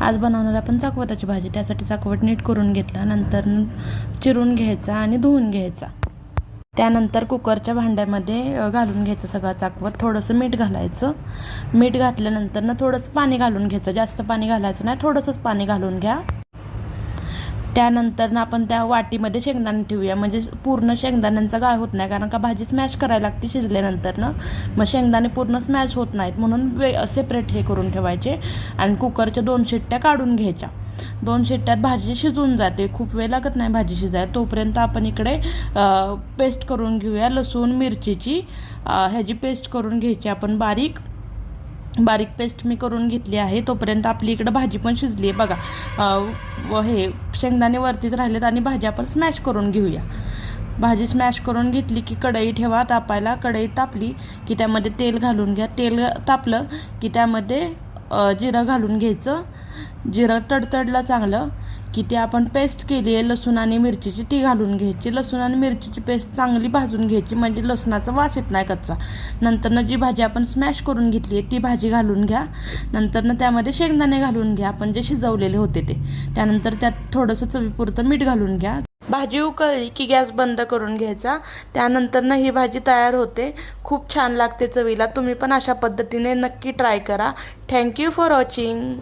आज बनवणार आपण चाकवताची भाजी. त्यासाठी चाकवत नीट करून घेतला, नंतर चिरून घ्यायचा आणि धुवून घ्यायचा. त्यानंतर कुकरच्या भांड्यामध्ये घालून घ्यायचं सगळं चाकवत. थोडंसं मीठ घालायचं. मीठ घातल्यानंतर थोडंसं पाणी घालून घ्यायचं. जास्त पाणी घालायचं नाही, थोडंसंच पाणी घालून घ्या. त्यानंतर आपण त्या वाटीमध्ये शेंगदाणे ठेवूया, म्हणजे पूर्ण शेंगदाण्यांचा गाळ होत नाही, कारण का भाजी स्मॅश करायला लागते शिजल्यानंतर मग शेंगदाणे पूर्ण स्मॅश होत नाहीत, म्हणून सेपरेट हे करून ठेवायचे. आणि कुकरच्या 2 शिट्ट्या काढून घ्यायच्या. 2 शिट्ट्यात भाजी शिजून जाते, खूप वेळ लागत नाही भाजी शिजायला. तोपर्यंत आपण इकडे पेस्ट करून घेऊया लसूण मिरचीची. ह्याची पेस्ट करून घ्यायची आपण बारीक पेस्ट मी करून घेतली आहे. तोपर्यंत आपली इकडं भाजी पण शिजली आहे बघा. हे शेंगदाणे वरतीच राहिलेत आणि भाजी आपण स्मॅश करून घेऊया. भाजी स्मॅश करून घेतली की कढई ठेवा तापायला. कढई तापली की त्यामध्ये तेल घालून घ्या. तेल तापलं की त्यामध्ये जिरं घालून घ्यायचं. जिरं तडतडलं चांगलं की ते आपण पेस्ट केली आहे लसूण आणि मिरचीची ती घालून घ्यायची. लसूण आणि मिरचीची पेस्ट चांगली भाजून घ्यायची, म्हणजे लसणाचा वास येत नाही कच्चा. नंतरनं जी भाजी आपण स्मॅश करून घेतली आहे ती भाजी घालून घ्या. नंतरनं त्यामध्ये शेंगदाणे घालून घ्या, आपण जे शिजवलेले होते ते. त्यानंतर त्यात थोडंसं चवीपुरतं मीठ घालून घ्या. भाजी उकळली की गॅस बंद करून घ्यायचा. त्यानंतरनं ही भाजी तयार होते. खूप छान लागते चवीला. तुम्ही पण अशा पद्धतीने नक्की ट्राय करा. Thank you for watching.